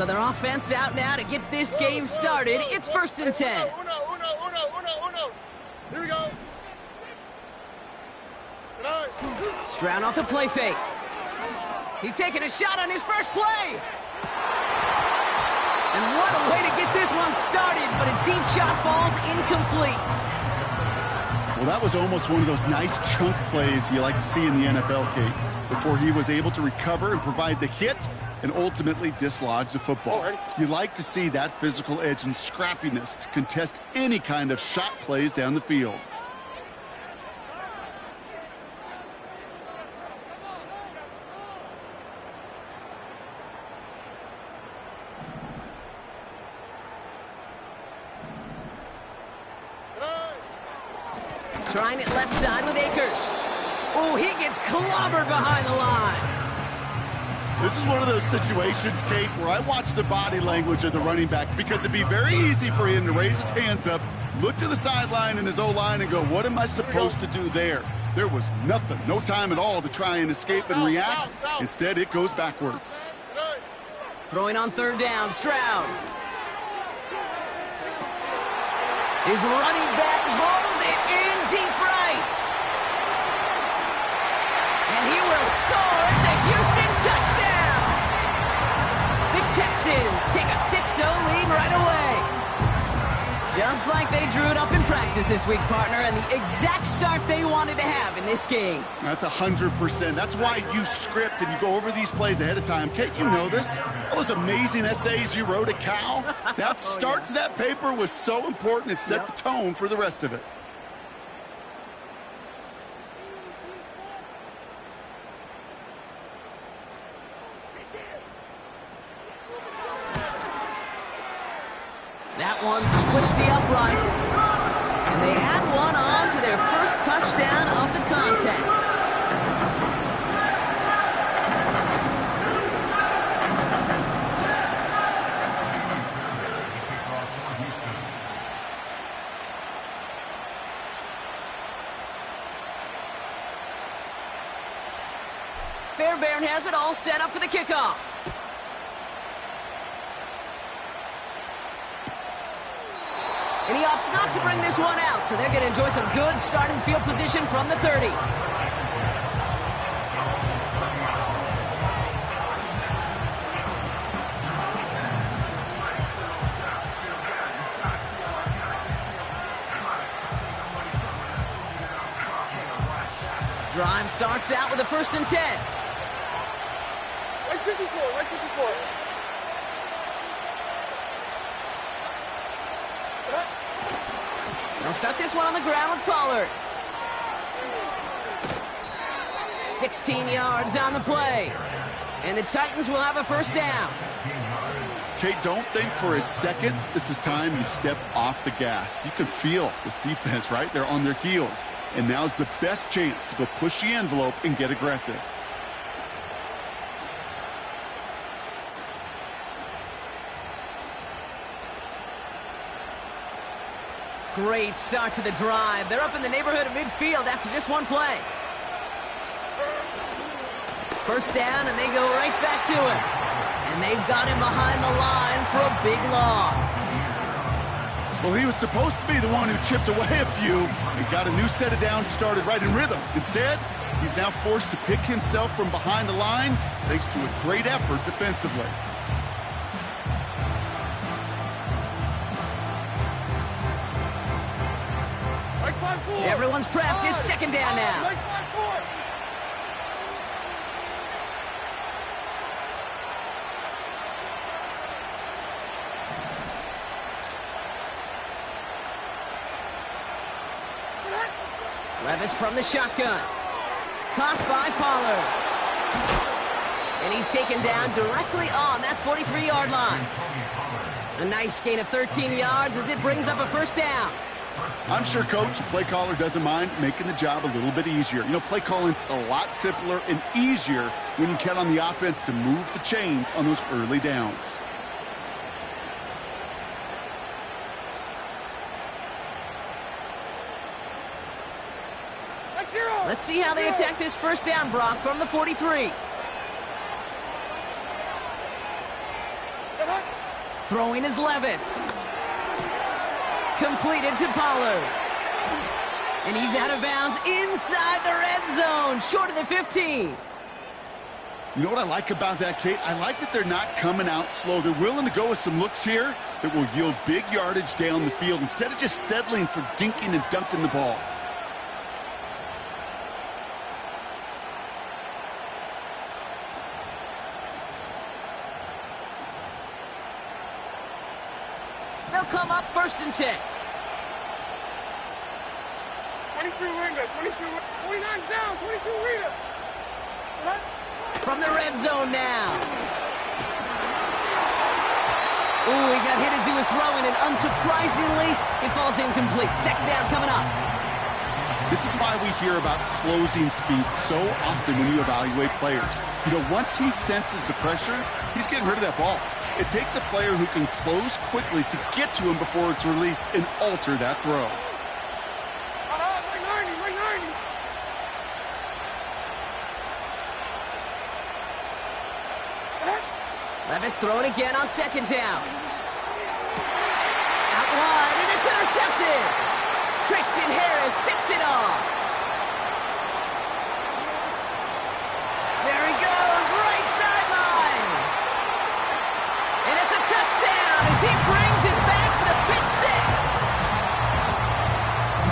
So their offense out now to get this game started. It's 1st and 10. Here we go. Stroud off the play fake. He's taking a shot on his first play. And what a way to get this one started, but his deep shot falls incomplete. Well, that was almost one of those nice chunk plays you like to see in the NFL, Kate, before he was able to recover and provide the hit and ultimately dislodge the football. You like to see that physical edge and scrappiness to contest any kind of shot plays down the field. Trying it left side with Akers. Oh, he gets clobbered behind the line. This is one of those situations, Kate, where I watch the body language of the running back because it'd be very easy for him to raise his hands up, look to the sideline in his O-line and go, what am I supposed to do there? There was nothing, no time at all to try and escape and react. Instead, it goes backwards. Throwing on 3rd down, Stroud. His running back hauls it in deep right. And he will score. It's a Houston touchdown. The Texans take a 6-0 lead right away. Just like they drew it up in practice this week, partner, and the exact start they wanted to have in this game. That's 100%. That's why you script and you go over these plays ahead of time. Kate, you know this. All those amazing essays you wrote at Cal, that start to that paper was so important. It set the tone for the rest of it. That one splits the uprights. And they add one on to their first touchdown of the contest. Fairbairn has it all set up for the kickoff. And he opts not to bring this one out, so they're going to enjoy some good starting field position from the 30. Drive starts out with a 1st and 10. Like 54, like 54. They'll start this one on the ground with Pollard. 16 yards on the play. And the Titans will have a 1st down. Kate, don't think for a second this is time you step off the gas. You can feel this defense, right? They're on their heels. And now's the best chance to go push the envelope and get aggressive. Great start to the drive. They're up in the neighborhood of midfield after just one play. 1st down, and they go right back to it. And they've got him behind the line for a big loss. Well, he was supposed to be the one who chipped away a few and got a new set of downs started right in rhythm. Instead, he's now forced to pick himself from behind the line thanks to a great effort defensively. Everyone's prepped. It's 2nd down now. Levis from the shotgun. Caught by Pollard. And he's taken down directly on that 43-yard line. A nice gain of 13 yards as it brings up a 1st down. I'm sure, Coach, the play caller doesn't mind making the job a little bit easier. You know, play calling's a lot simpler and easier when you count on the offense to move the chains on those early downs. Let's see how they attack this 1st down, Brock, from the 43. Throwing is Levis. Completed to Pollard. And he's out of bounds inside the red zone, short of the 15. You know what I like about that, Kate? I like that they're not coming out slow. They're willing to go with some looks here that will yield big yardage down the field instead of just settling for dinking and dunking the ball. They'll come up 1st and 10. 22 Rita, 29 down, 22 Rita. From the red zone now. Ooh, he got hit as he was throwing, and unsurprisingly, it falls incomplete. 2nd down coming up. This is why we hear about closing speed so often when you evaluate players. You know, once he senses the pressure, he's getting rid of that ball. It takes a player who can close quickly to get to him before it's released and alter that throw. Levis throwing again on 2nd down. Out wide, and it's intercepted. Christian Harris picks it off. There he goes, right sideline. And it's a touchdown as he brings it back for the pick 6.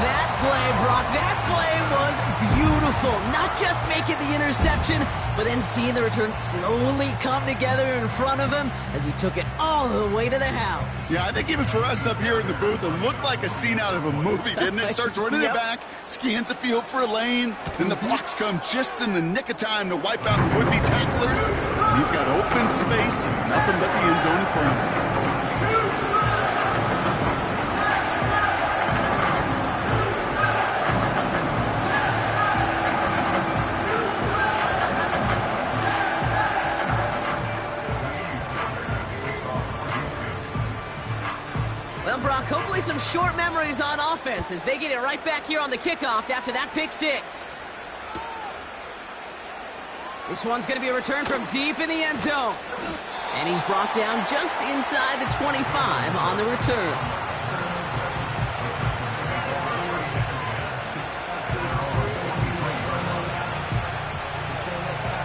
That play, Brock, that play was beautiful. Not just making the interception, but then seeing the return slowly come together in front of him as he took it all the way to the house. Yeah, I think even for us up here in the booth, it looked like a scene out of a movie, didn't it? Starts running it back, scans the field for a lane, then the blocks come just in the nick of time to wipe out the would-be tacklers. And he's got open space and nothing but the end zone in front of him. Well, Brock, hopefully some short memories on offense as they get it right back here on the kickoff after that pick 6. This one's going to be a return from deep in the end zone. And he's brought down just inside the 25 on the return.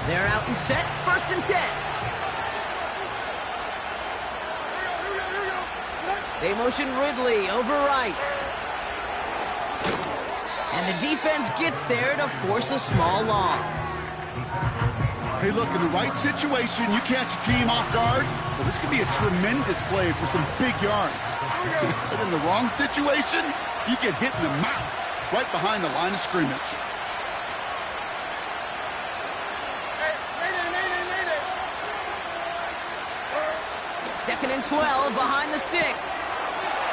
They're out and set, 1st and 10. They motion Ridley over right. And the defense gets there to force a small loss. Hey, look, in the right situation, you catch a team off guard. Well, this could be a tremendous play for some big yards. But in the wrong situation, you get hit in the mouth right behind the line of scrimmage. Second and 12 behind the sticks.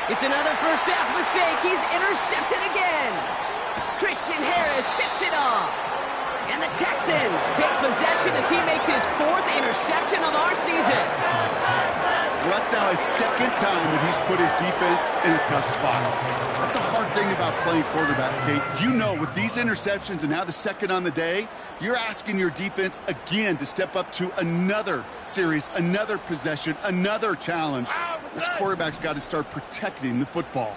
It's another first half mistake. He's intercepted again. Christian Harris picks it off. And the Texans take possession as he makes his 4th interception of our season. Well, that's now his 2nd time that he's put his defense in a tough spot. That's a hard thing about playing quarterback, Kate. You know, with these interceptions and now the 2nd on the day, you're asking your defense again to step up to another series, another possession, another challenge. This quarterback's got to start protecting the football.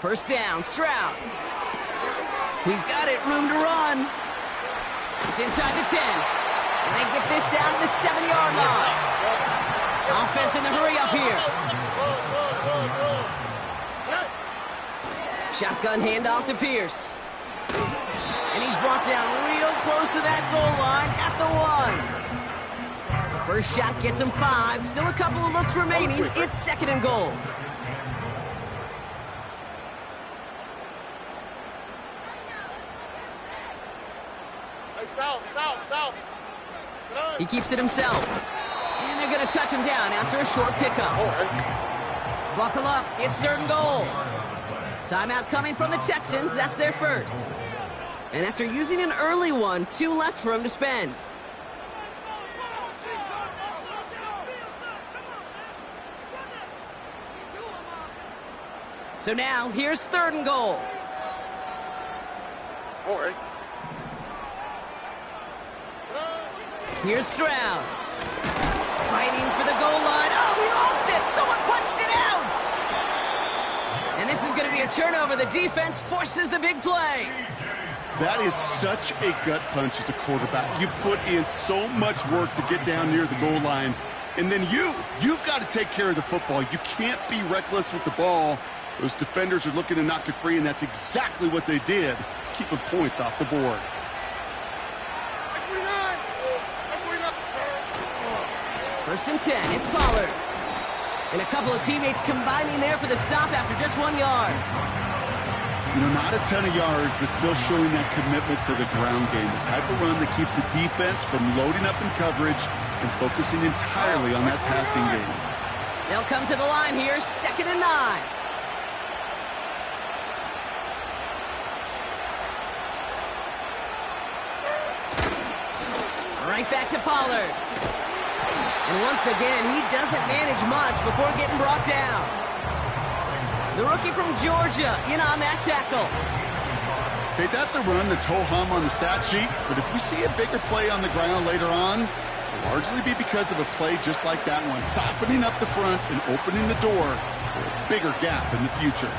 1st down, Stroud. He's got it, room to run. It's inside the 10. And they get this down to the 7-yard line. Offense in the hurry up here. Shotgun handoff to Pierce. And he's brought down real close to that goal line at the 1. First shot gets him 5. Still a couple of looks remaining. It's 2nd and goal. South. He keeps it himself. And they're going to touch him down after a short pickup. Buckle up. It's 3rd and goal. Timeout coming from the Texans. That's their first. And after using an early one, 2 left for him to spend. So now, here's 3rd and goal. Here's Stroud. Fighting for the goal line. Oh, he lost it. Someone punched it out. And this is going to be a turnover. The defense forces the big play. That is such a gut punch as a quarterback. You put in so much work to get down near the goal line. And then you've got to take care of the football. You can't be reckless with the ball. Those defenders are looking to knock it free, and that's exactly what they did, keeping points off the board. First and 10, it's Pollard. And a couple of teammates combining there for the stop after just 1 yard. You know, not a ton of yards, but still showing that commitment to the ground game. The type of run that keeps the defense from loading up in coverage and focusing entirely on that passing game. They'll come to the line here, 2nd and 9. Right back to Pollard. And once again, he doesn't manage much before getting brought down. The rookie from Georgia in on that tackle. Okay, that's a run that's ho-hum on the stat sheet, but if we see a bigger play on the ground later on, it'll largely be because of a play just like that one, softening up the front and opening the door for a bigger gap in the future.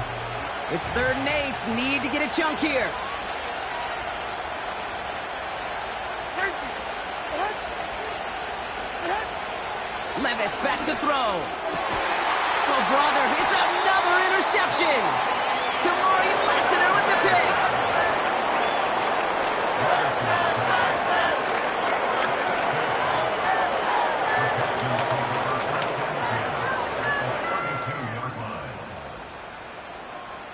It's 3rd and 8. Need to get a chunk here. Levis back to throw. Oh, brother, it's another interception. Kamari Lassiter with the pick.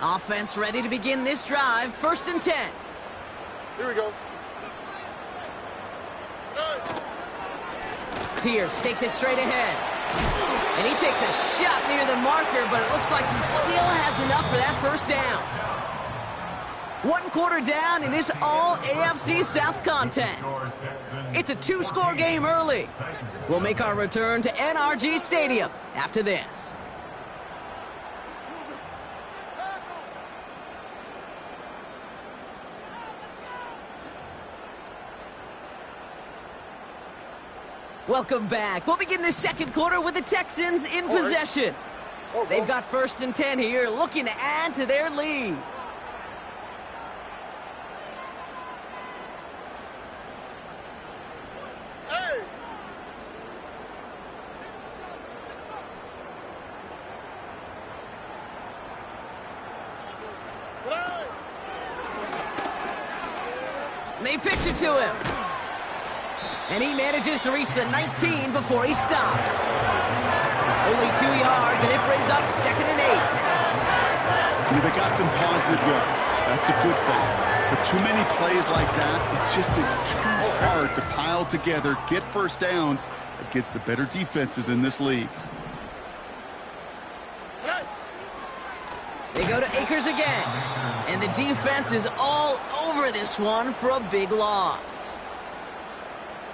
Offense ready to begin this drive. 1st and 10. Here we go. Pierce takes it straight ahead. And he takes a shot near the marker, but it looks like he still has enough for that first down. 1 quarter down in this all-AFC South contest. It's a 2-score game early. We'll make our return to NRG Stadium after this. Welcome back. We'll begin the 2nd quarter with the Texans in possession. They've got 1st and 10 here, looking to add to their lead. Hey! They pitch it to him. And he manages to reach the 19 before he stopped. Only 2 yards, and it brings up 2nd and 8. I mean, they got some positive yards. That's a good thing. But too many plays like that, it just is too hard to pile together, get first downs against the better defenses in this league. They go to Akers again. And the defense is all over this one for a big loss.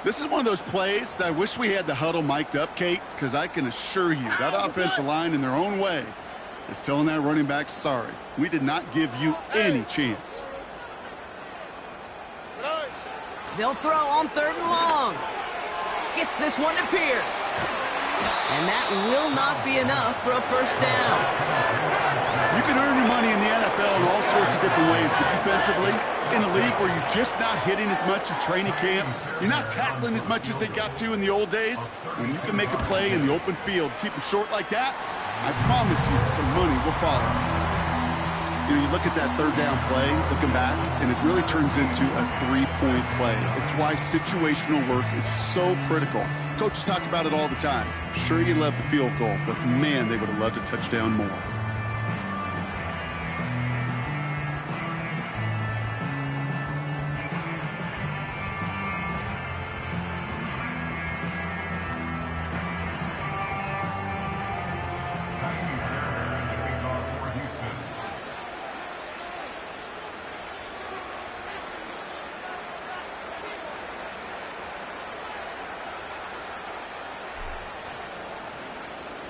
This is one of those plays that I wish we had the huddle mic'd up, Kate, because I can assure you that offensive line in their own way is telling that running back, sorry, we did not give you any chance. They'll throw on 3rd and long. Gets this one to Pierce. And that will not be enough for a first down. You can earn your money in the NFL in all sorts of different ways, but defensively, in a league where you're just not hitting as much in training camp, you're not tackling as much as they got to in the old days, when you can make a play in the open field, keep them short like that, I promise you some money will follow. You know, you look at that 3rd down play, looking back, and it really turns into a 3-point play. It's why situational work is so critical. Coaches talk about it all the time. Sure, you love the field goal, but man, they would have loved a touchdown more.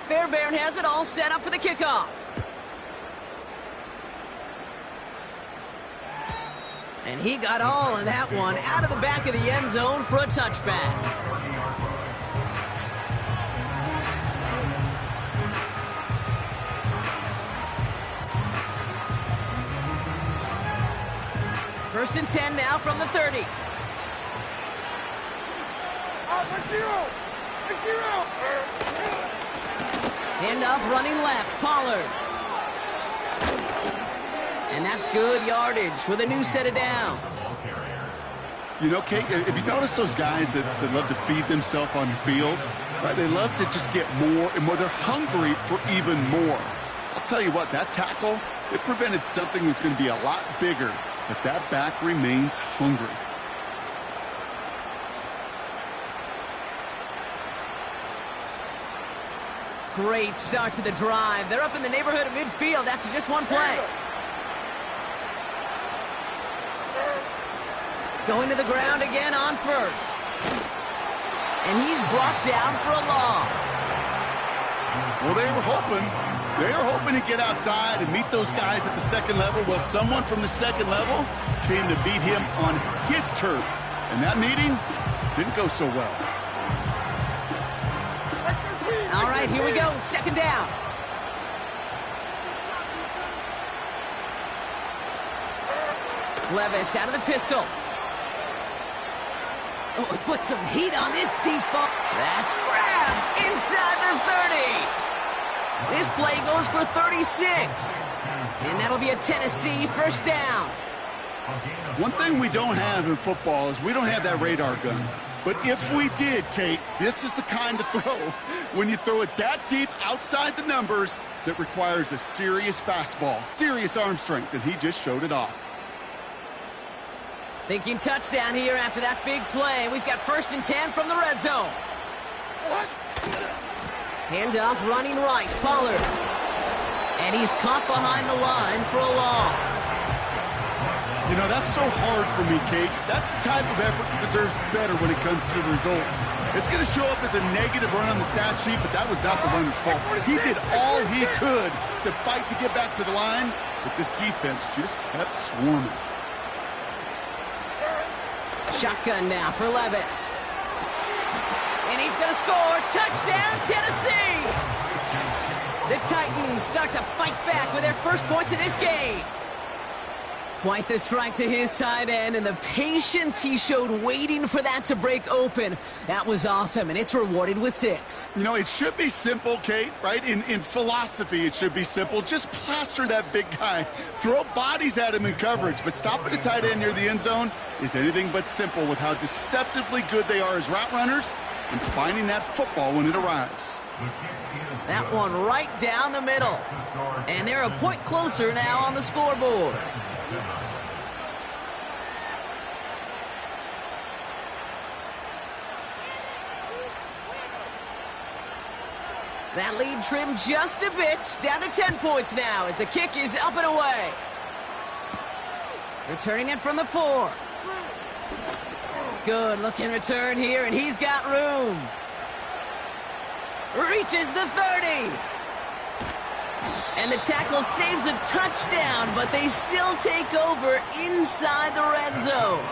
Fairbairn has it all set up for the kickoff. And he got all of that one out of the back of the end zone for a touchback. First and 10 now from the 30. Hand off running left, Pollard. And that's good yardage with a new set of downs. You know, Kate, if you notice those guys that love to feed themselves on the field, right? They love to just get more and more. They're hungry for even more. I'll tell you what, that tackle, it prevented something that's going to be a lot bigger, but that back remains hungry. Great start to the drive. They're up in the neighborhood of midfield after just one play. Going to the ground again on first. And he's brought down for a loss. Well, they were hoping to get outside and meet those guys at the second level. Well, someone from the second level came to beat him on his turf. And that meeting didn't go so well. All right, here we go. Second down. Levis out of the pistol. Oh, he put some heat on this deep ball. That's grabbed inside the 30. This play goes for 36. And that'll be a Tennessee first down. One thing we don't have in football is we don't have that radar gun. But if we did, Kate, this is the kind of throw, when you throw it that deep outside the numbers, that requires a serious fastball, serious arm strength, and he just showed it off. Thinking touchdown here after that big play. We've got first and 10 from the red zone. Handoff running right, Pollard. And he's caught behind the line for a loss. You know, that's so hard for me, Kate. That's the type of effort that deserves better when it comes to the results. It's going to show up as a negative run on the stat sheet, but that was not the runner's fault. He did all he could to fight to get back to the line, but this defense just kept swarming. Shotgun now for Levis. And he's going to score. Touchdown, Tennessee! The Titans start to fight back with their first points of this game. Quite the strike to his tight end, and the patience he showed waiting for that to break open. That was awesome, and it's rewarded with 6. You know, it should be simple, Kate, right? In philosophy, it should be simple. Just plaster that big guy. Throw bodies at him in coverage, but stopping a tight end near the end zone is anything but simple with how deceptively good they are as route runners and finding that football when it arrives. That one right down the middle. And they're a point closer now on the scoreboard. That lead trimmed just a bit, down to 10 points now as the kick is up and away. Returning it from the 4. Good looking return here, and he's got room. Reaches the 30. And the tackle saves a touchdown, but they still take over inside the red zone.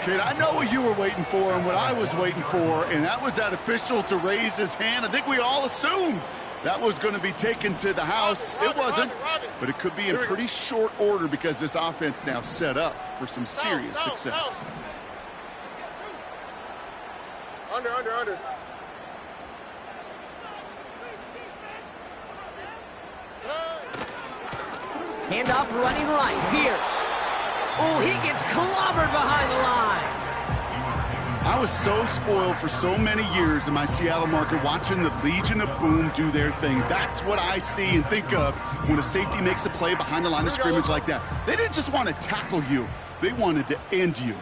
Kid, I know what you were waiting for and what I was waiting for, and that was that official to raise his hand. I think we all assumed that was going to be taken to the house. It wasn't, but it could be in pretty short order because this offense now set up for some serious success. Under. Handoff running right, Pierce. Oh, he gets clobbered behind the line. I was so spoiled for so many years in my Seattle market watching the Legion of Boom do their thing. That's what I see and think of when a safety makes a play behind the line of scrimmage like that. They didn't just want to tackle you. They wanted to end you.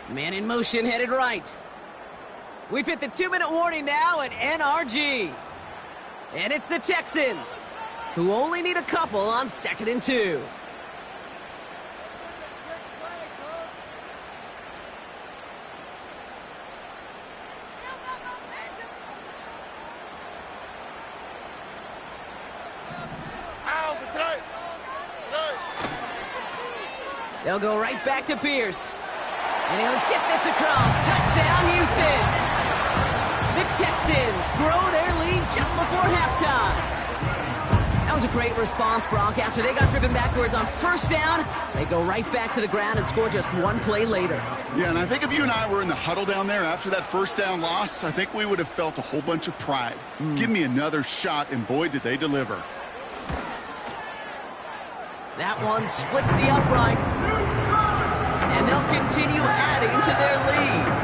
Man in motion headed right. We've hit the 2-minute warning now at NRG. And it's the Texans, who only need a couple on 2nd and 2. They'll go right back to Pierce. And he'll get this across. Touchdown, Houston. The Texans grow their lead just before halftime. That was a great response, Brock. After they got driven backwards on first down, they go right back to the ground and score just one play later. Yeah, and I think if you and I were in the huddle down there after that first down loss, I think we would have felt a whole bunch of pride. Give me another shot, and boy, did they deliver. That one splits the uprights. And they'll continue adding to their lead.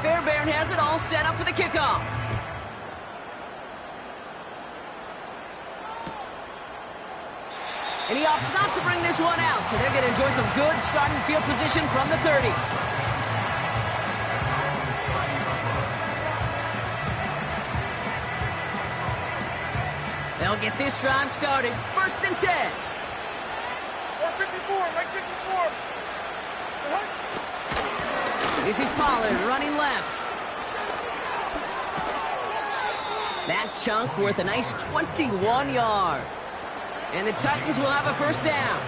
Fairbairn has it all set up for the kickoff. And he opts not to bring this one out, so they're going to enjoy some good starting field position from the 30. They'll get this drive started. First and 10. 454, right 54. This is Pollard running left. That chunk worth a nice 21 yards. And the Titans will have a first down.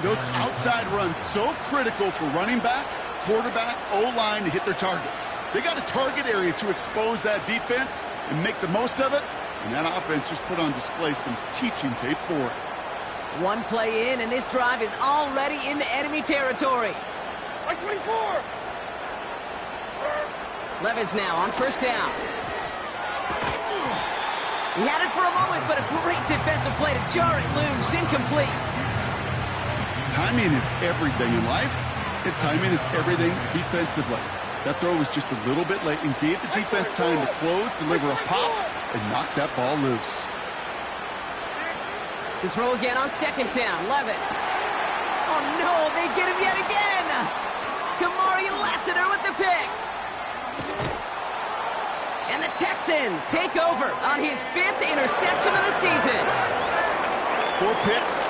Those outside runs so critical for running back, quarterback, O-line to hit their targets. They got a target area to expose that defense and make the most of it. And that offense just put on display some teaching tape for it. One play in, and this drive is already into enemy territory. Right 24. Levis now on first down. He had it for a moment, but a great defensive play to jar it loose. Incomplete. Timing is everything in life, and timing is everything defensively. That throw was just a little bit late and gave the defense time to close, deliver a pop, and knock that ball loose. To throw again on second down, Levis. Oh no, they get him yet again. Kamari Lassiter with the pick. And the Texans take over on his 5th interception of the season. 4 picks, 1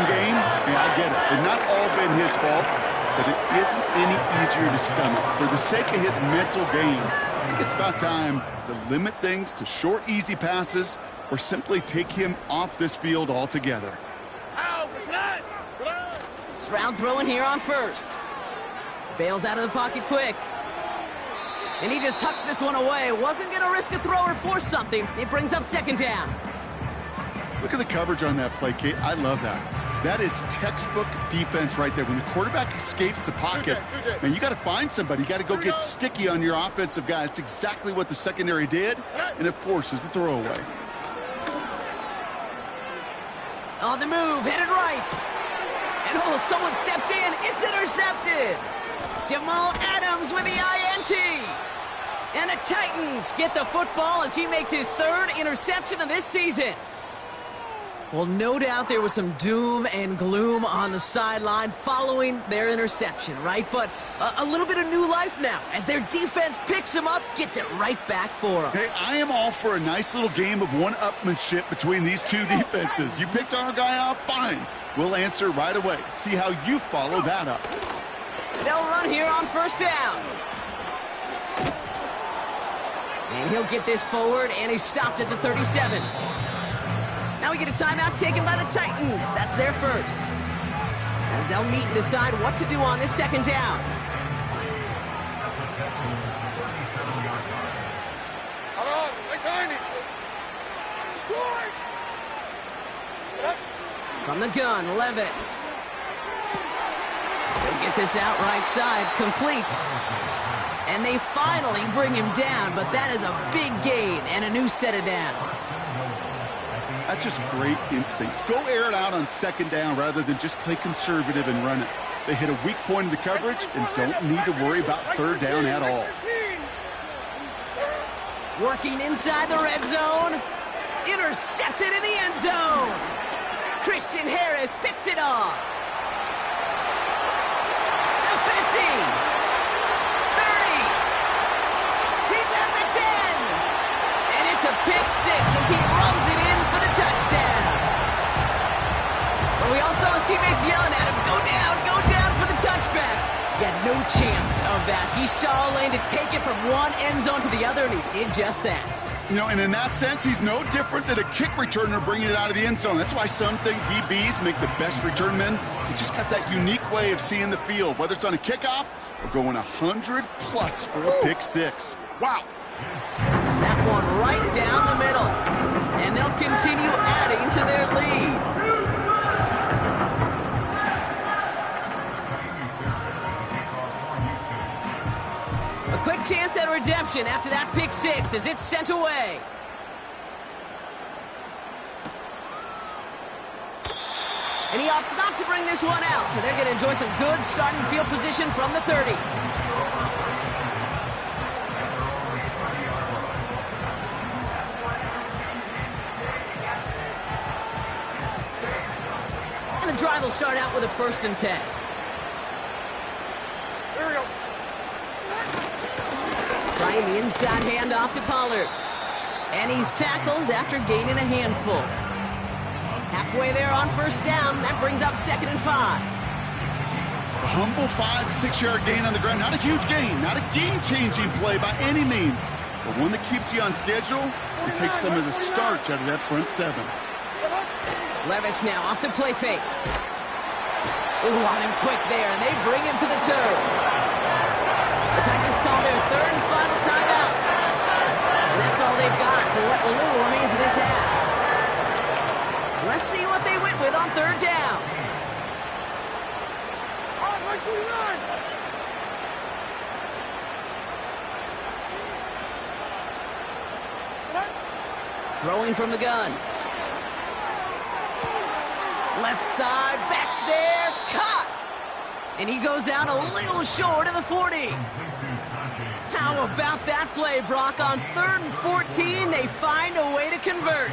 game, yeah, I get it. They've not all been his fault, but it isn't any easier to stomach. For the sake of his mental game, I think it's about time to limit things to short, easy passes or simply take him off this field altogether. Stroud throwing here on first. Bails out of the pocket quick. And he just hucks this one away. Wasn't going to risk a throw or force something. It brings up second down. Look at the coverage on that play, Kate. I love that. That is textbook defense right there. When the quarterback escapes the pocket, man, you got to find somebody. You got to go get sticky on your offensive guy. That's exactly what the secondary did, and it forces the throwaway. On the move, headed right. And oh, someone stepped in. It's intercepted. Jamal Adams with the INT. And the Titans get the football as he makes his 3rd interception of this season. Well, no doubt there was some doom and gloom on the sideline following their interception, right? But a little bit of new life now as their defense picks him up, gets it right back for them. Hey, I am all for a nice little game of one-upmanship between these two defenses. You picked our guy off, fine. We'll answer right away. See how you follow that up. They'll run here on first down. And he'll get this forward, and he's stopped at the 37. Now we get a timeout taken by the Titans. That's their first. As they'll meet and decide what to do on this second down. From the gun, Levis. They'll get this out right side, complete. And they finally bring him down, but that is a big gain and a new set of downs. That's just great instincts. Go air it out on second down rather than just play conservative and run it. They hit a weak point in the coverage and don't need to worry about third down at all. Working inside the red zone. Intercepted in the end zone. Christian Harris picks it off. The 50. 30. He's at the 10. And it's a pick 6 as he runs it in for the touchdown. But we all saw his teammates yelling at him, go down for the touchback. Yeah, no chance of that. He saw a lane to take it from one end zone to the other, and he did just that. You know, and in that sense, he's no different than a kick returner bringing it out of the end zone. That's why some think DBs make the best return men. They just got that unique way of seeing the field, whether it's on a kickoff or going 100+ for a pick six. Wow. That one right down the middle. And they'll continue adding to their lead. A quick chance at redemption after that pick six as it's sent away. And he opts not to bring this one out, so they're going to enjoy some good starting field position from the 30. And the drive will start out with a 1st and 10. Here we go. Trying the inside handoff to Pollard. And he's tackled after gaining a handful. Halfway there on 1st down. That brings up 2nd and 5. A humble 5-6 yard gain on the ground. Not a huge gain, not a game-changing play by any means, but one that keeps you on schedule and takes some of the starch out of that front seven. Levis now off the play fake. Ooh, on him quick there, and they bring him to the turf. The Titans call their 3rd and final timeout. And that's all they've got for what little remains of this half. Let's see what they went with on 3rd down. All right, 129. Throwing from the gun. Left side, backs there, caught! And he goes out a little short of the 40. How about that play, Brock? On 3rd and 14, they find a way to convert.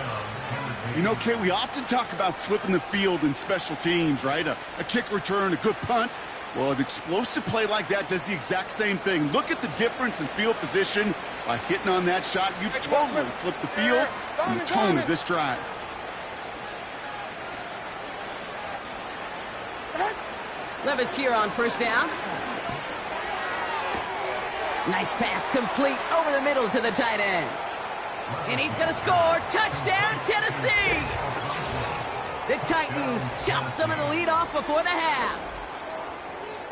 You know, Kate, we often talk about flipping the field in special teams, right? A kick return, a good punt. Well, an explosive play like that does the exact same thing. Look at the difference in field position. By hitting on that shot, you've totally flipped the field and the tone of this drive. Levis here on 1st down. Nice pass complete over the middle to the tight end. And he's going to score. Touchdown, Tennessee! The Titans chop some of the lead off before the half.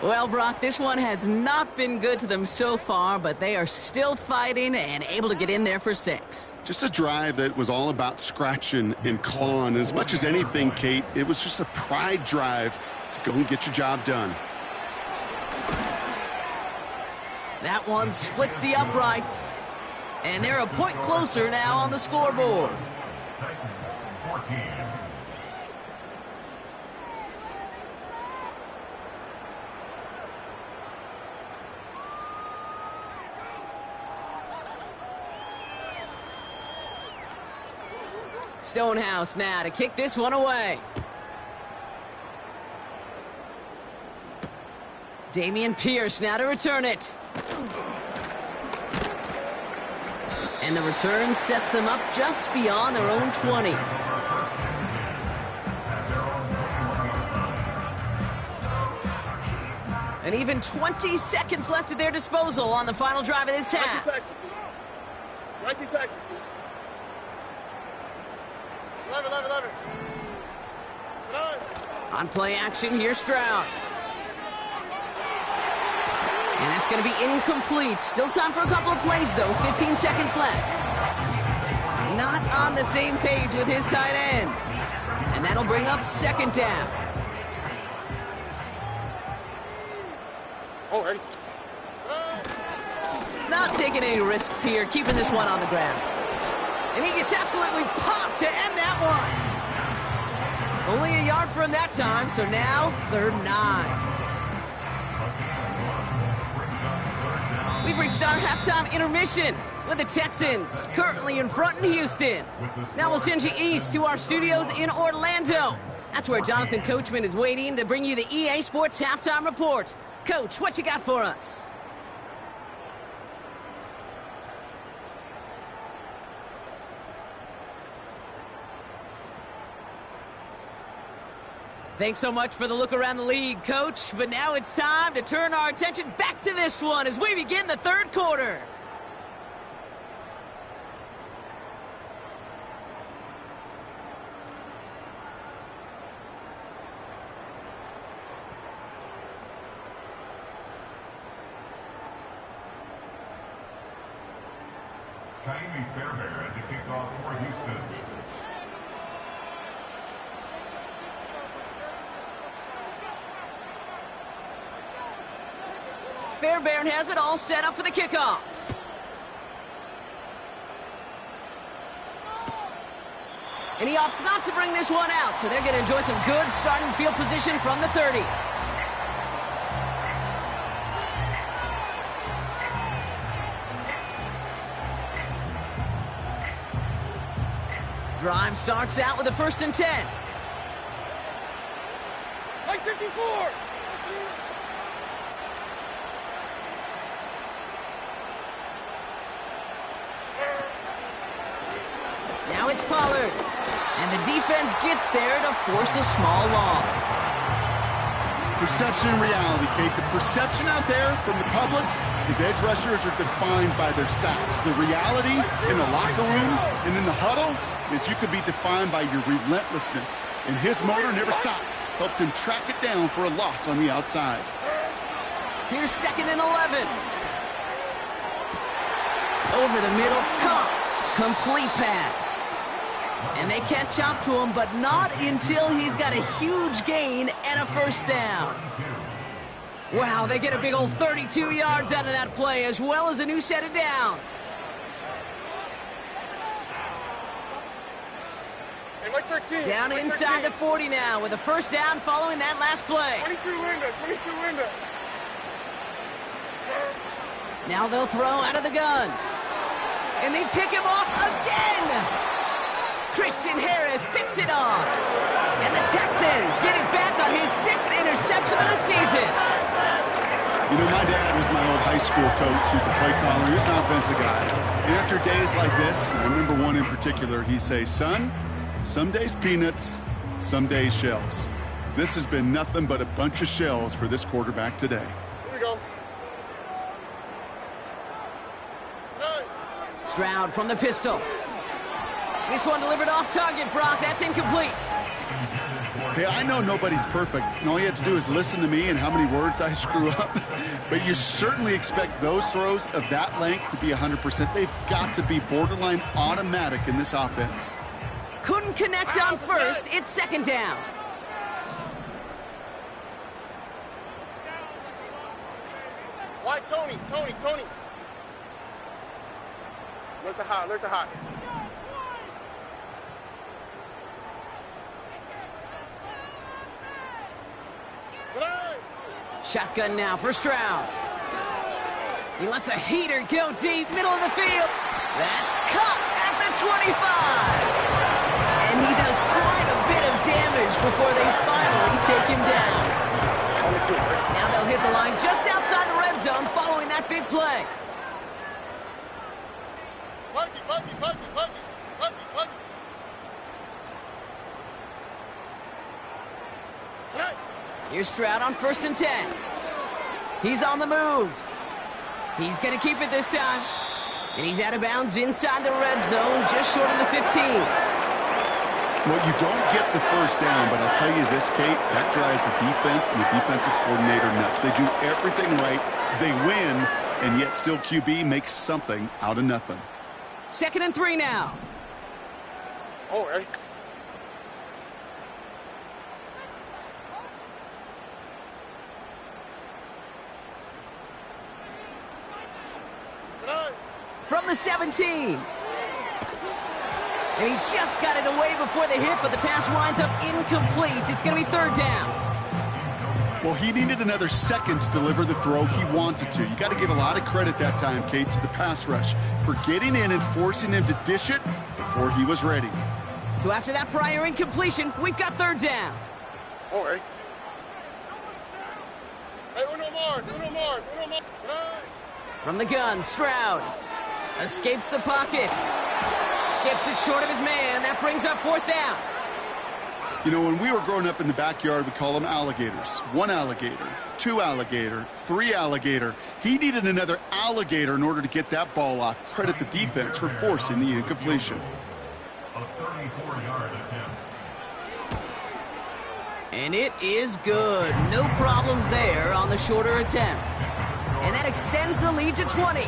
Well, Brock, this one has not been good to them so far, but they are still fighting and able to get in there for 6. Just a drive that was all about scratching and clawing. As much as anything, Kate, it was just a pride drive to go and get your job done. That one splits the uprights. And they're a point closer now on the scoreboard. Stonehouse now to kick this one away. Damian Pierce now to return it. And the return sets them up just beyond their own 20. And even 20 seconds left at their disposal on the final drive of this half. Mikey Texas. 11. On play action, here's Stroud. And that's going to be incomplete. Still time for a couple of plays, though. 15 seconds left. Not on the same page with his tight end. And that'll bring up 2nd down. Oh, ready. Not taking any risks here, keeping this one on the ground. And he gets absolutely popped to end that one. Only a yard from that time, so now 3rd and 9. We've reached our halftime intermission with the Texans currently in front in Houston. Now we'll send you east to our studios in Orlando. That's where Jonathan Coachman is waiting to bring you the EA Sports Halftime Report. Coach, what you got for us? Thanks so much for the look around the league, Coach. But now it's time to turn our attention back to this one as we begin the third quarter. Ka'imi Fairbairn at the kickoff for Houston. Fairbairn has it all set up for the kickoff. And he opts not to bring this one out, so they're going to enjoy some good starting field position from the 30. Drive starts out with a 1st and 10. Like 54. Now it's Pollard. And the defense gets there to force a small loss. Perception and reality, Kate. The perception out there from the public is edge rushers are defined by their sacks. The reality in the locker room and in the huddle is you could be defined by your relentlessness. And his motor never stopped. Helped him track it down for a loss on the outside. Here's 2nd and 11. Over the middle, Cox. Complete pass. And they catch up to him, but not until he's got a huge gain and a 1st down. Wow, they get a big old 32 yards out of that play, as well as a new set of downs. Hey, like 13. Down like inside 13. the 40 now with a 1st down following that last play. 22 window, 22 window. Now they'll throw out of the gun. And they pick him off again. Christian Harris picks it off. And the Texans get it back on his 6th interception of the season. You know, my dad was my old high school coach. He was a play caller. He was an offensive guy. And after days like this, I remember one in particular, he'd say, son, some days peanuts, some days shells. This has been nothing but a bunch of shells for this quarterback today. Here we go. Stroud from the pistol. This one delivered off target, Brock. That's incomplete. Hey, I know nobody's perfect, and all you have to do is listen to me and how many words I screw up. But you certainly expect those throws of that length to be 100%. They've got to be borderline automatic in this offense. Couldn't connect on 1st. It's 2nd down. Why, Tony? Alert the hot, alert the hot. Shotgun now for Stroud. He lets a heater go deep, middle of the field. That's caught at the 25. And he does quite a bit of damage before they finally take him down. Now they'll hit the line just outside the red zone following that big play. Buggy. Here's Stroud on 1st and 10. He's on the move. He's going to keep it this time. And he's out of bounds inside the red zone, just short of the 15. Well, you don't get the 1st down, but I'll tell you this, Kate, that drives the defense and the defensive coordinator nuts. They do everything right. They win, and yet still QB makes something out of nothing. 2nd and 3 now. Oh, ready? From the 17. And he just got it away before the hit, but the pass winds up incomplete. It's going to be 3rd down. Well, he needed another second to deliver the throw he wanted to. You got to give a lot of credit that time, Kate, to the pass rush for getting in and forcing him to dish it before he was ready. So after that prior incompletion, we've got 3rd down. All right. Hey, uno more. From the gun, Stroud escapes the pocket. Skips it short of his man. That brings up 4th down. You know, when we were growing up in the backyard, we call them alligators. 1 alligator, 2 alligator, 3 alligator. He needed another alligator in order to get that ball off. Credit the defense for forcing the incompletion. A 34-yard attempt. And it is good. No problems there on the shorter attempt. And that extends the lead to 20.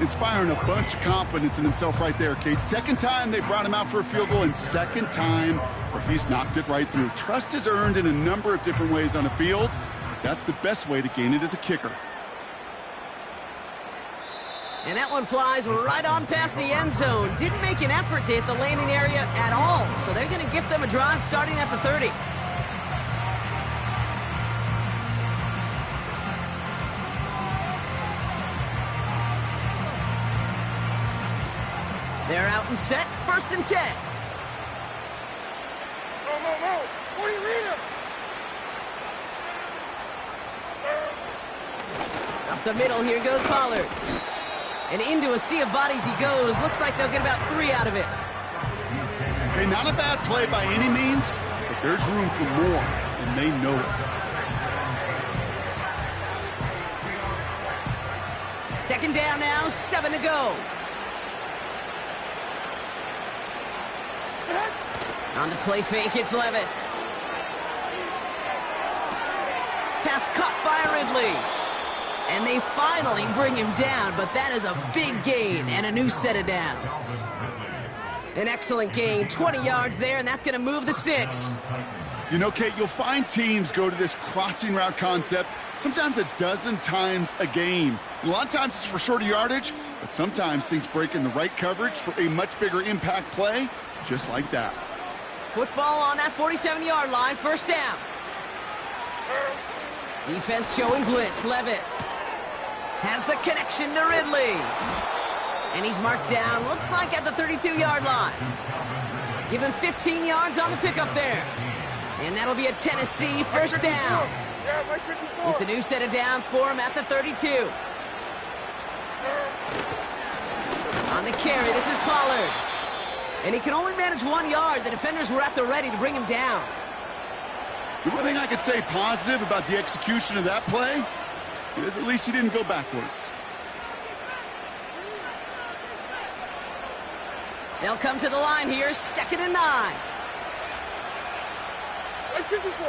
Inspiring a bunch of confidence in himself right there, Kate. Second time they brought him out for a field goal, and second time where he's knocked it right through. Trust is earned in a number of different ways on the field. That's the best way to gain it as a kicker. And that one flies right on past the end zone. Didn't make an effort to hit the landing area at all. So they're going to gift them a drive starting at the 30. They're out and set, 1st and 10. No. What do you read him? Up the middle, here goes Pollard. And into a sea of bodies he goes. Looks like they'll get about 3 out of it. Hey, not a bad play by any means, but there's room for more, and they know it. 2nd down now, 7 to go. On the play fake, it's Levis. Pass caught by Ridley. And they finally bring him down, but that is a big gain and a new set of downs. An excellent gain, 20 yards there, and that's going to move the sticks. You know, Kate, you'll find teams go to this crossing route concept sometimes a dozen times a game. And a lot of times it's for shorter yardage, but sometimes things break in the right coverage for a much bigger impact play, just like that. Football on that 47-yard line, 1st down. Defense showing blitz. Levis has the connection to Ridley. And he's marked down, looks like at the 32-yard line. Give him 15 yards on the pickup there. And that'll be a Tennessee 1st down. It's a new set of downs for him at the 32. On the carry, this is Pollard. And he can only manage 1 yard. The defenders were at the ready to bring him down. The one thing I could say positive about the execution of that play is at least he didn't go backwards. They'll come to the line here, 2nd and 9. Like 54.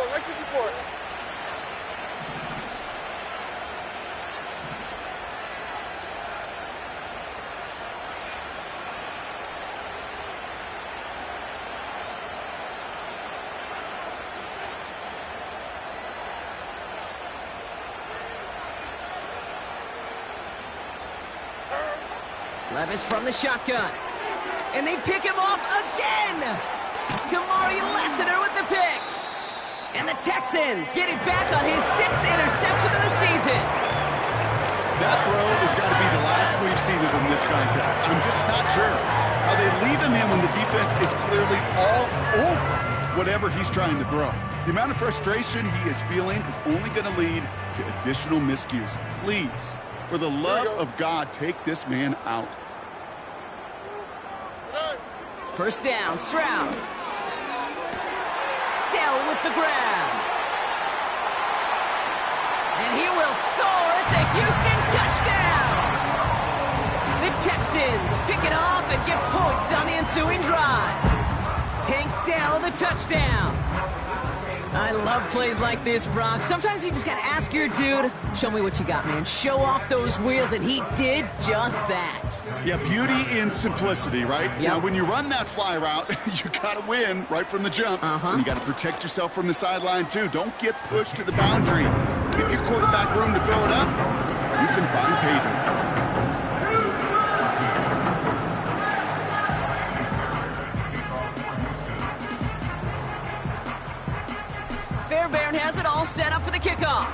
Levis from the shotgun. And they pick him off again. Kamari Lassiter with the pick. And the Texans get it back on his 6th interception of the season. That throw has got to be the last we've seen of him this contest. I'm just not sure how they leave him in when the defense is clearly all over whatever he's trying to throw. The amount of frustration he is feeling is only going to lead to additional miscues. Please, for the love of God, take this man out. 1st down, Stroud. Dell with the grab. And he will score. It's a Houston touchdown. The Texans pick it off and get points on the ensuing drive. Tank Dell the touchdown. I love plays like this, Brock. Sometimes you just got to ask your dude, show me what you got, man. Show off those wheels, and he did just that. Yeah, beauty in simplicity, right? Yep. Now, when you run that fly route, you got to win right from the jump. And you got to protect yourself from the sideline, too. Don't get pushed to the boundary. Give your quarterback room to throw it up. You can find pay dirt. Fairbairn has it all set up for the kickoff.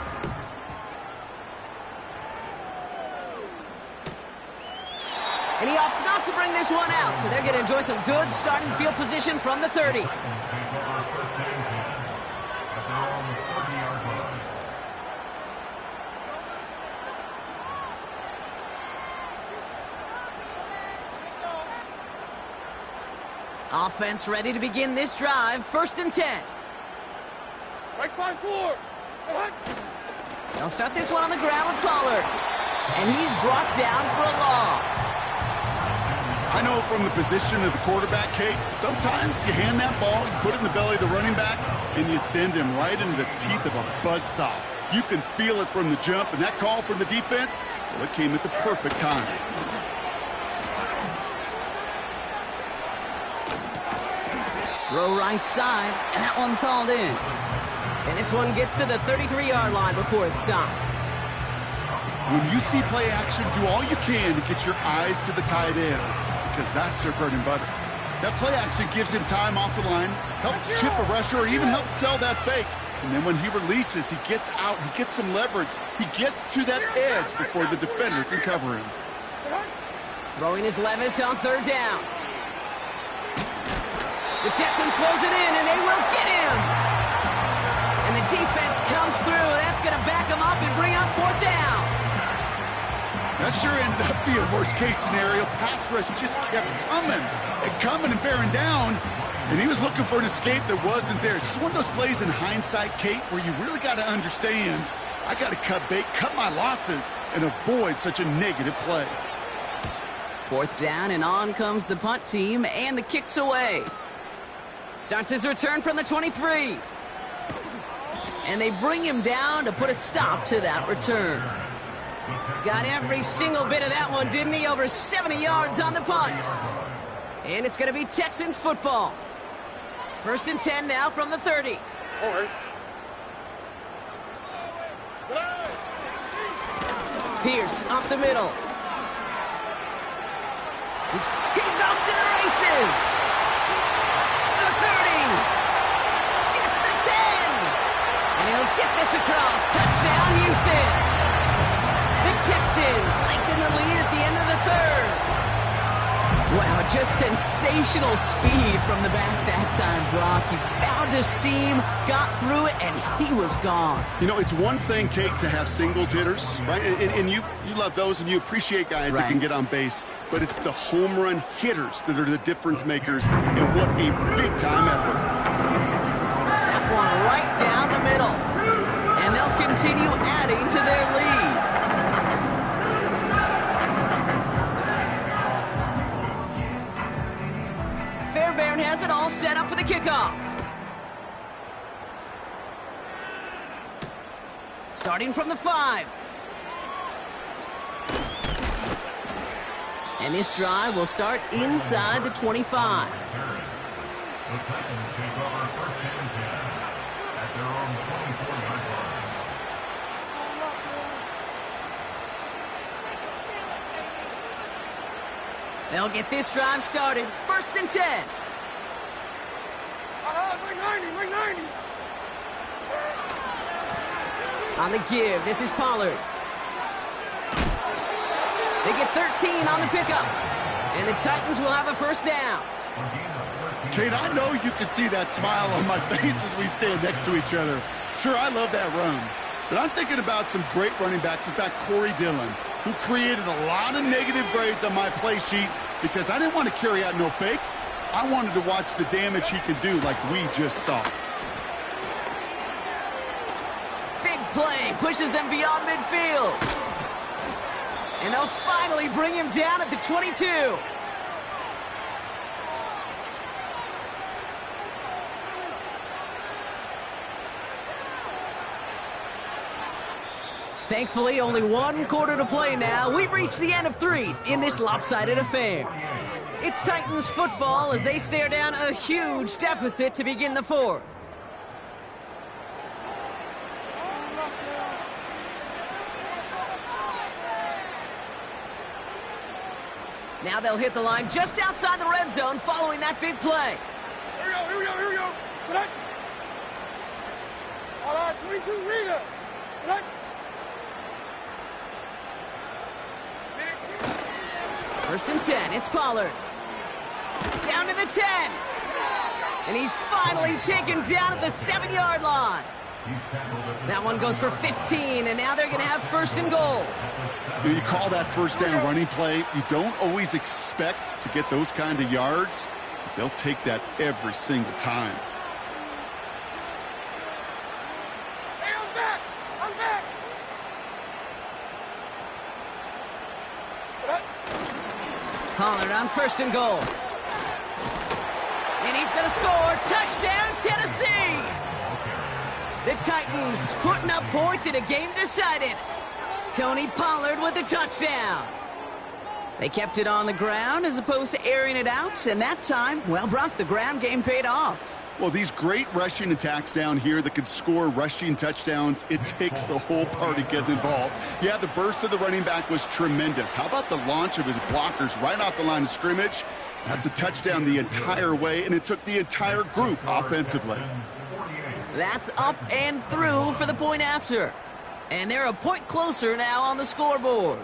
And he opts not to bring this one out, so they're going to enjoy some good starting field position from the 30. Offense ready to begin this drive. 1st and 10. Right 5-4. They'll start this one on the ground with Pollard. And he's brought down for a loss. I know from the position of the quarterback, Kate, sometimes you hand that ball, you put it in the belly of the running back, and you send him right into the teeth of a buzzsaw. You can feel it from the jump, and that call from the defense, well, it came at the perfect time. Throw right side, and that one's hauled in. And this one gets to the 33-yard line before it's stopped. When you see play action, do all you can to get your eyes to the tight end, because that's their bread and butter. That play action gives him time off the line, helps chip a rusher, or even helps sell that fake. And then when he releases, he gets out, he gets some leverage. He gets to that edge before the defender can cover him. Throwing is Levis on 3rd down. The Texans close it in, and they will get him. And the defense comes through. That's going to back him up and bring up 4th down. That sure ended up being a worst-case scenario. Pass rush just kept coming and bearing down. And he was looking for an escape that wasn't there. Just one of those plays in hindsight, Kate, where you really got to understand, I got to cut bait, cut my losses, and avoid such a negative play. 4th down, and on comes the punt team, and the kick's away. Starts his return from the 23. And they bring him down to put a stop to that return. Got every single bit of that one, didn't he? Over 70 yards on the punt. And it's going to be Texans football. 1st and 10 now from the 30. All right. Pierce up the middle. He's off to the races. The 30. Gets the 10. And he'll get this across. Touchdown, Houston. The Texans lengthen the lead at the end of the 3rd. Wow, just sensational speed from the back that time, Brock. He found a seam, got through it, and he was gone. You know, it's one thing, Kate, to have singles hitters, right? And you love those, and you appreciate guys that can get on base. But it's the home run hitters that are the difference makers, and what a big-time effort. That one right down the middle. And they'll continue adding to their lead. Fairbairn has it all set up for the kickoff. Starting from the 5. And this drive will start inside the 25. The Titans take over 1st and 10 at their own 24-yard line. They'll get this drive started. 1st and 10. Right 90. On the give, this is Pollard. They get 13 on the pickup. And the Titans will have a 1st down. Kate, I know you can see that smile on my face as we stand next to each other. Sure, I love that run. But I'm thinking about some great running backs. In fact, Corey Dillon, who created a lot of negative grades on my play sheet because I didn't want to carry out no fake. I wanted to watch the damage he could do like we just saw. Big play pushes them beyond midfield. And they'll finally bring him down at the 22. Thankfully, only 1 quarter to play now. We've reached the end of 3 in this lopsided affair. It's Titans football as they stare down a huge deficit to begin the 4th. Now they'll hit the line just outside the red zone following that big play. Here we go. Tonight. All right, 22 Rita. Tonight. 1st and 10, it's Pollard. Down to the 10. And he's finally taken down at the 7-yard line. That one goes for 15, and now they're going to have 1st and goal. You call that 1st down running play. You don't always expect to get those kind of yards. They'll take that every single time. Hey, I'm back! I'm back! Pollard on 1st and goal. And he's going to score. Touchdown, Tennessee! The Titans putting up points in a game decided. Tony Pollard with the touchdown. They kept it on the ground as opposed to airing it out, and that time, well, Brock, the ground game paid off. Well, these great rushing attacks down here that could score rushing touchdowns, it takes the whole party getting involved. Yeah, the burst of the running back was tremendous. How about the launch of his blockers right off the line of scrimmage? That's a touchdown the entire way, and it took the entire group offensively. That's up and through for the point after. And they're a point closer now on the scoreboard.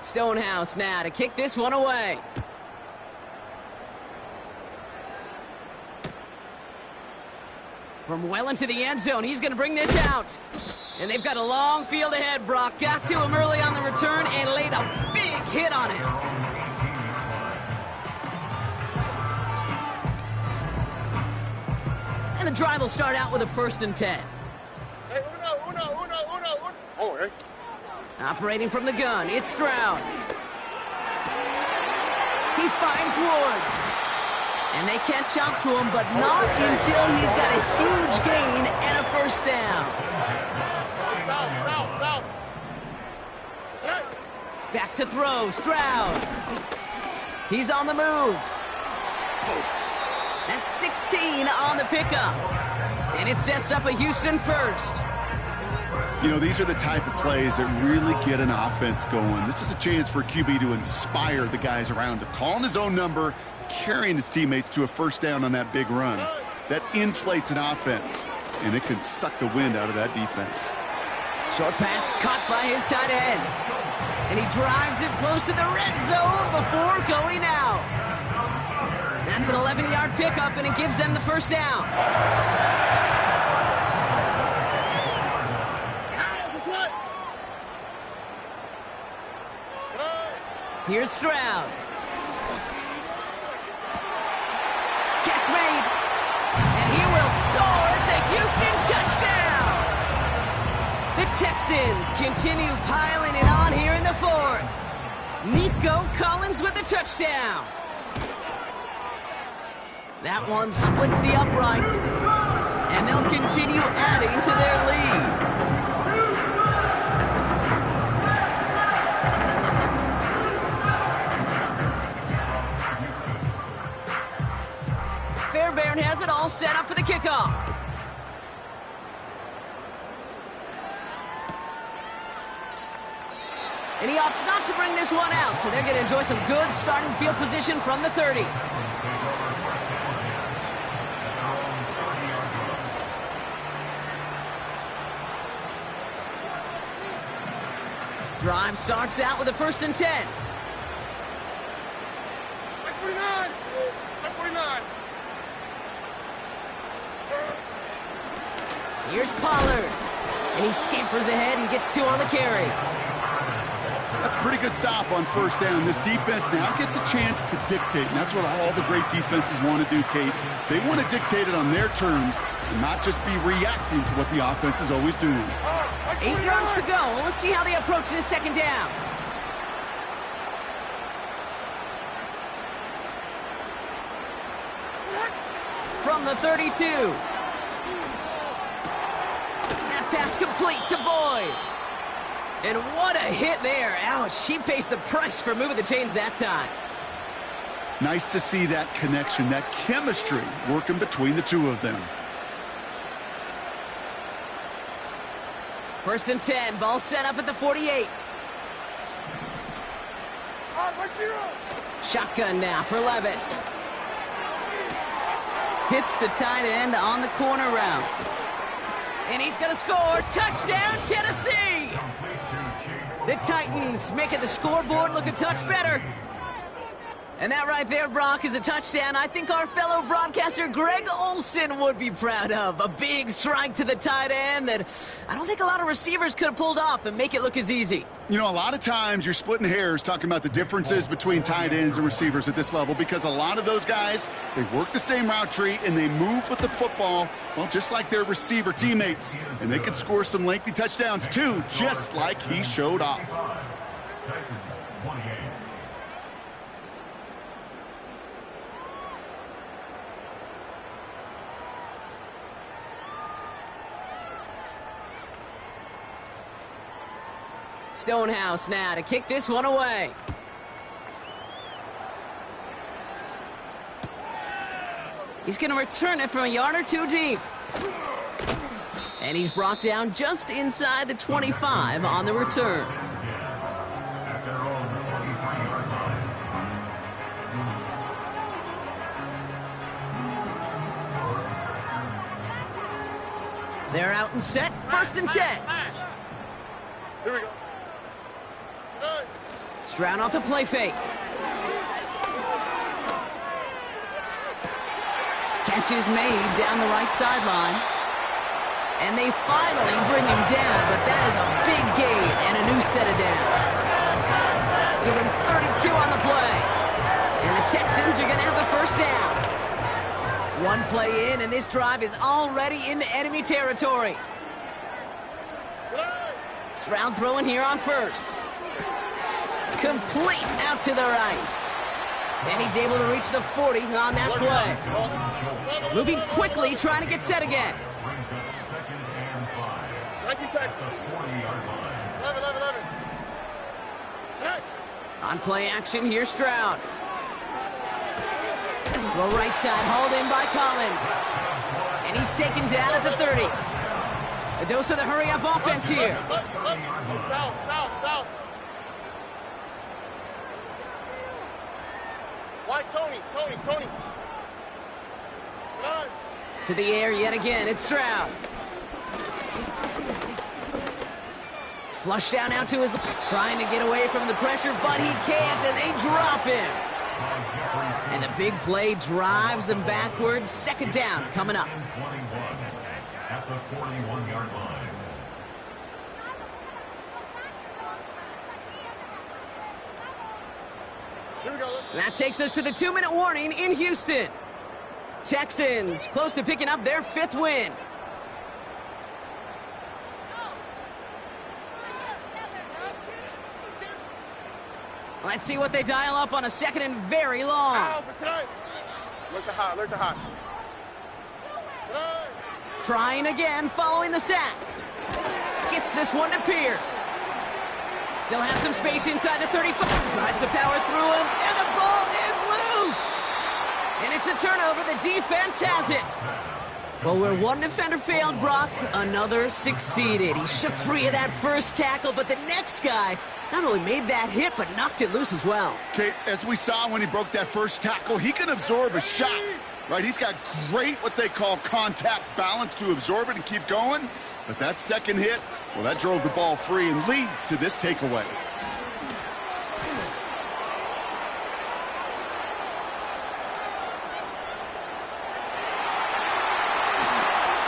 Stonehouse now to kick this one away. From well into the end zone, he's going to bring this out. And they've got a long field ahead, Brock. Got to him early on the return and laid a big hit on it. And the drive will start out with a 1st and 10. Hey, uno. Oh, hey. Operating from the gun, it's Stroud. He finds Woods. And they can't jump to him, but not until he's got a huge gain and a 1st down. South. Hey. Back to throw, Stroud. He's on the move. That's 16 on the pickup. And it sets up a Houston 1st. You know, these are the type of plays that really get an offense going. This is a chance for QB to inspire the guys around him. Calling his own number, carrying his teammates to a 1st down on that big run. That inflates an offense, and it can suck the wind out of that defense. Short pass caught by his tight end. And he drives it close to the red zone before going out. That's an 11-yard pickup, and it gives them the 1st down. Here's Stroud. Catch made. And he will score. It's a Houston touchdown. The Texans continue piling it on here in the 4th. Nico Collins with the touchdown. That one splits the uprights. And they'll continue adding to their lead. Fairbairn has it all set up for the kickoff. And he opts not to bring this one out, so they're going to enjoy some good starting field position from the 30. Drive starts out with a 1st and 10. 49. Here's Pollard. And he scampers ahead and gets 2 on the carry. That's a pretty good stop on 1st down. This defense now gets a chance to dictate, and that's what all the great defenses want to do, Kate. They want to dictate it on their terms and not just be reacting to what the offense is always doing. 8 yards to go. Well, let's see how they approach this 2nd down. From the 32. That pass complete to Boyd. And what a hit there. Ouch, she pays the price for moving the chains that time. Nice to see that connection, that chemistry working between the two of them. 1st and 10, ball set up at the 48. Shotgun now for Levis. Hits the tight end on the corner route. And he's going to score. Touchdown, Tennessee! The Titans making the scoreboard look a touch better. And that right there, Brock, is a touchdown I think our fellow broadcaster Greg Olsen would be proud of. A big strike to the tight end that I don't think a lot of receivers could have pulled off and make it look as easy. You know, a lot of times you're splitting hairs talking about the differences between tight ends and receivers at this level because a lot of those guys, they work the same route tree and they move with the football, well, just like their receiver teammates. And they can score some lengthy touchdowns, too, just like he showed off. Titans 28. Stonehouse now to kick this one away. He's going to return it from a yard or two deep. And he's brought down just inside the 25 on the return. At their own 23-yard line. They're out and set, 1st and 10. Here we go. Stroud off the play fake. Catch is made down the right sideline. And they finally bring him down, but that is a big gain and a new set of downs. Give him 32 on the play. And the Texans are going to have a 1st down. One play in, and this drive is already in enemy territory. Stroud throwing here on 1st. Complete out to the right. And he's able to reach the 40 on that play. Moving quickly, trying to get set again. Brings up 2nd and 5. 19 seconds. The 40-yard line. 11. Hey. On play action, here's Stroud. The right side hauled in by Collins. And he's taken down at the 30. A dose of the hurry-up offense here. South. Why Tony? To the air yet again, it's Stroud. Flush down out to his... Trying to get away from the pressure, but he can't, and they drop him. And the big play drives them backwards. 2nd down coming up. 21 at the 41-yard line. Here we go. That takes us to the 2-minute warning in Houston. Texans close to picking up their 5th win. Let's see what they dial up on a 2nd and very long. Look the hot. Trying again following the sack. Gets this one to Pierce. Still has some space inside the 35. Tries to power through him, and the ball is loose. And it's a turnover. The defense has it. Well, where one defender failed, Brock, another succeeded. He shook free of that first tackle, but the next guy not only made that hit, but knocked it loose as well. Kate, as we saw when he broke that first tackle, he can absorb a shot, right? He's got great, what they call contact balance to absorb it and keep going. But that second hit, well, that drove the ball free and leads to this takeaway.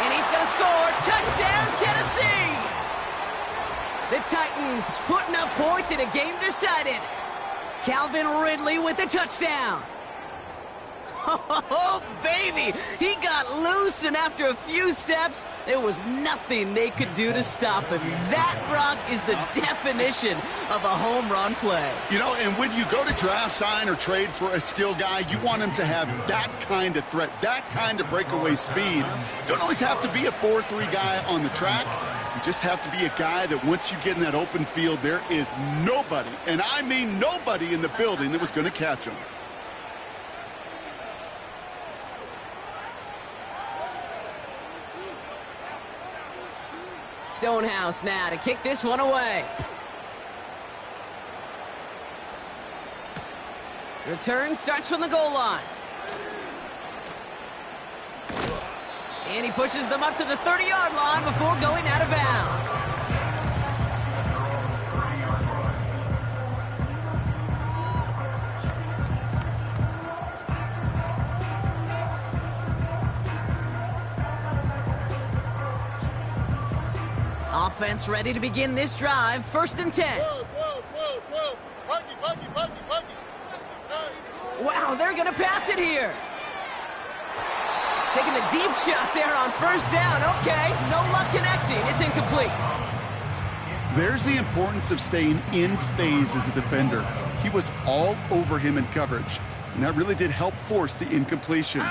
And he's going to score. Touchdown, Tennessee! The Titans putting up points in a game decided. Calvin Ridley with the touchdown. Oh, baby! He got loose, and after a few steps, there was nothing they could do to stop him. That, Brock, is the definition of a home run play. You know, and when you go to draft, sign, or trade for a skill guy, you want him to have that kind of threat, that kind of breakaway speed. You don't always have to be a 4-3 guy on the track. You just have to be a guy that once you get in that open field, there is nobody, and I mean nobody in the building that was going to catch him. Stonehouse now to kick this one away. Return starts from the goal line. And he pushes them up to the 30-yard line before going out of bounds. Offense ready to begin this drive. 1st and 10. 12. Buggy. Wow, they're going to pass it here. Taking a deep shot there on 1st down. Okay, no luck connecting. It's incomplete. There's the importance of staying in phase as a defender. He was all over him in coverage, and that really did help force the incompletion.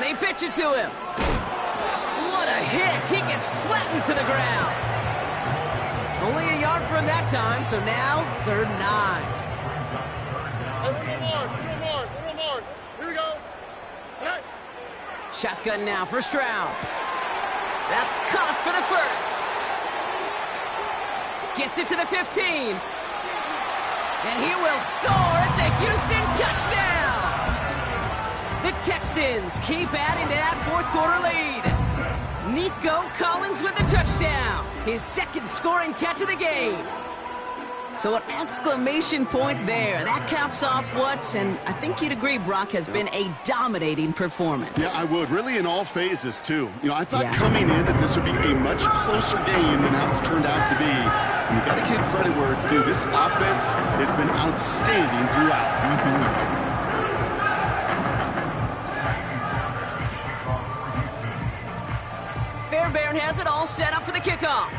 They pitch it to him. What a hit. He gets flattened to the ground. Only a yard for him that time, so now 3rd and 9. Little more. Here we go. Shotgun now for Stroud. That's caught for the 1st. Gets it to the 15. And he will score. It's a Houston touchdown. The Texans keep adding to that 4th quarter lead. Nico Collins with the touchdown. His 2nd scoring catch of the game. So an exclamation point there. That caps off what, and I think you'd agree, Brock, has been a dominating performance. Yeah, I would. Really in all phases, too. You know, I thought coming in that this would be a much closer game than how it's turned out to be. And you got to give credit where it's due. This offense has been outstanding throughout. Fairbairn has it all set up for the kickoff.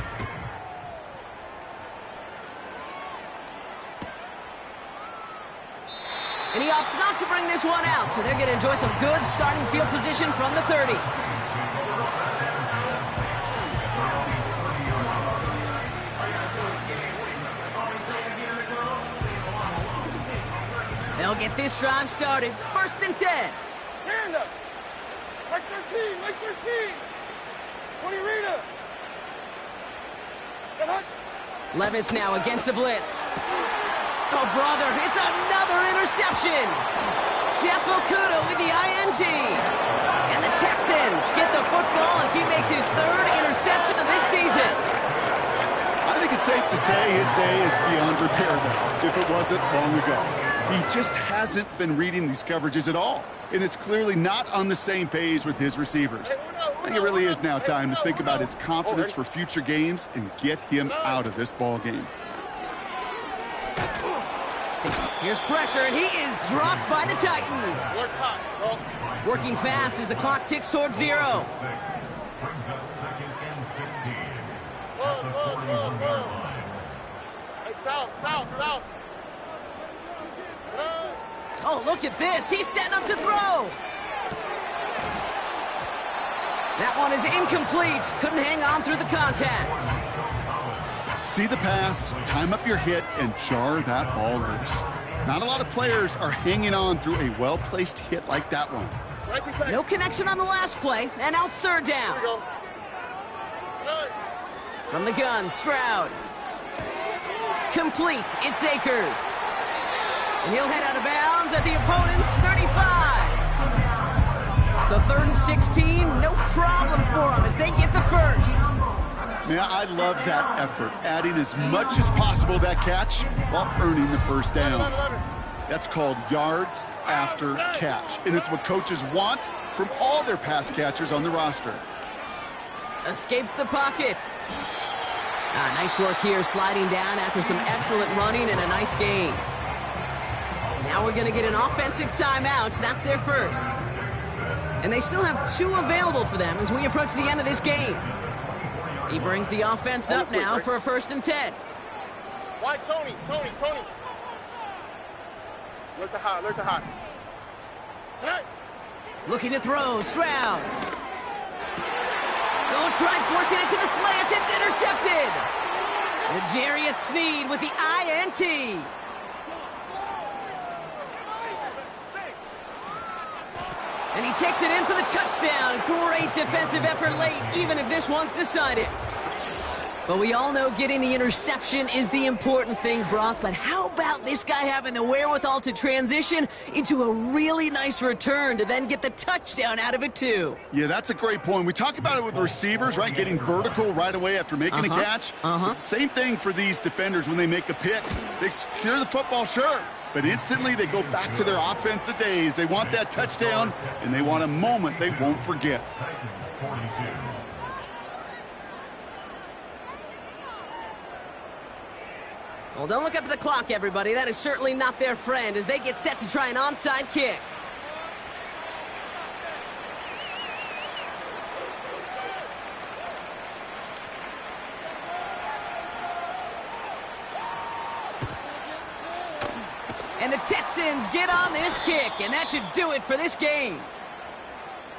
And he opts not to bring this one out, so they're going to enjoy some good starting field position from the 30. They'll get this drive started. 1st and 10. Stand up. Like 13. 20 Rita. Levis now against the blitz. Oh, brother, it's another interception. Jeff Okudah with the INT. And the Texans get the football as he makes his 3rd interception of this season. I think it's safe to say his day is beyond repair now, if it wasn't long ago. He just hasn't been reading these coverages at all, and it's clearly not on the same page with his receivers. I think it really is now time to think about his confidence for future games and get him out of this ball game. Here's pressure, and he is dropped by the Titans. Working fast as the clock ticks towards 0. Brings up 2nd and 16 at the 41-yard line. Hey, south. Oh, look at this. He's setting up to throw. That one is incomplete. Couldn't hang on through the contact. See the pass, time up your hit, and jar that ball loose. Not a lot of players are hanging on through a well-placed hit like that one. No connection on the last play, and now it's 3rd down. From the gun, Stroud. Complete, it's Akers. And he'll head out of bounds at the opponent's 35. So 3rd and 16, no problem for them as they get the 1st. Man, I love that effort, adding as much as possible to that catch while earning the 1st down. That's called yards after catch, and it's what coaches want from all their pass catchers on the roster. Escapes the pocket. Nice work here, sliding down after some excellent running and a nice gain. Now we're going to get an offensive timeout. That's their 1st. And they still have 2 available for them as we approach the end of this game. He brings the offense up now for a 1st and 10. Why, Tony? Look to hot. Looking to throw, Stroud. Don't try forcing it to the slant. It's intercepted. L'Jarius Sneed with the INT. And he takes it in for the touchdown. Great defensive effort late, even if this one's decided. But we all know getting the interception is the important thing, Brock. But how about this guy having the wherewithal to transition into a really nice return to then get the touchdown out of it, too? Yeah, that's a great point. We talk about it with receivers, right? Getting vertical right away after making a catch. Same thing for these defenders when they make a pick. They secure the football, sure. but instantly they go back to their offensive days. They want that touchdown, and they want a moment they won't forget. Titans 42. Well, don't look up at the clock, everybody. That is certainly not their friend as they get set to try an onside kick. And the Texans get on this kick, and that should do it for this game.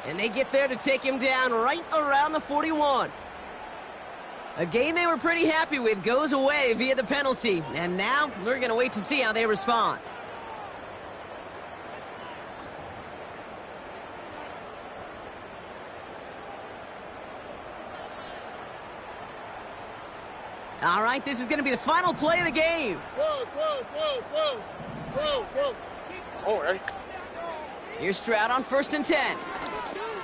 And they get there to take him down right around the 41. A game they were pretty happy with goes away via the penalty. And now we're going to wait to see how they respond. All right, this is going to be the final play of the game. Whoa. Oh, right. Here's Stroud on 1st and 10.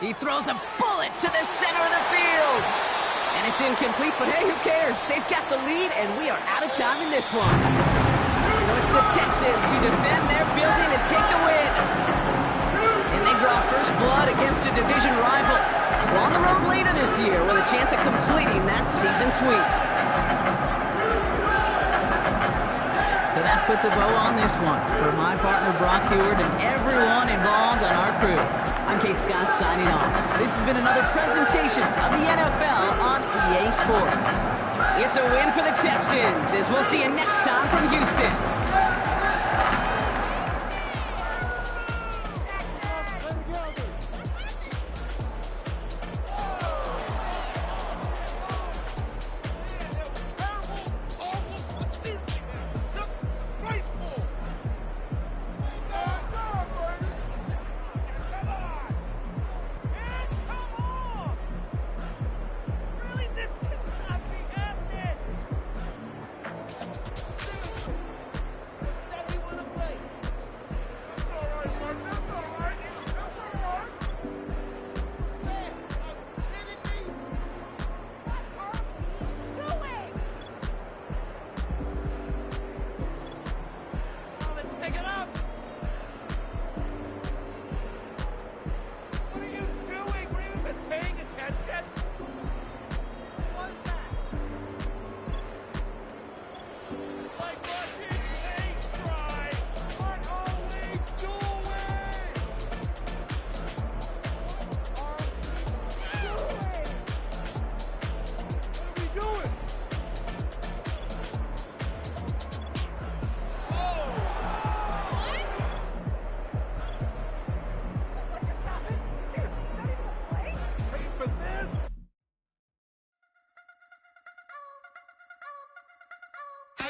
He throws a bullet to the center of the field. And it's incomplete, but hey, who cares? They've got the lead, and we are out of time in this one. So it's the Texans who defend their building and take the win. And they draw first blood against a division rival. We're on the road later this year with a chance of completing that season sweep. So that puts a bow on this one. For my partner Brock Heward and everyone involved on our crew, I'm Kate Scott signing off. This has been another presentation of the NFL on EA Sports. It's a win for the Texans, as we'll see you next time from Houston.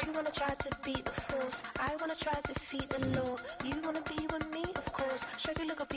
You wanna try to beat the force, I wanna try to defeat the law. You wanna be with me, of course. Show you look up.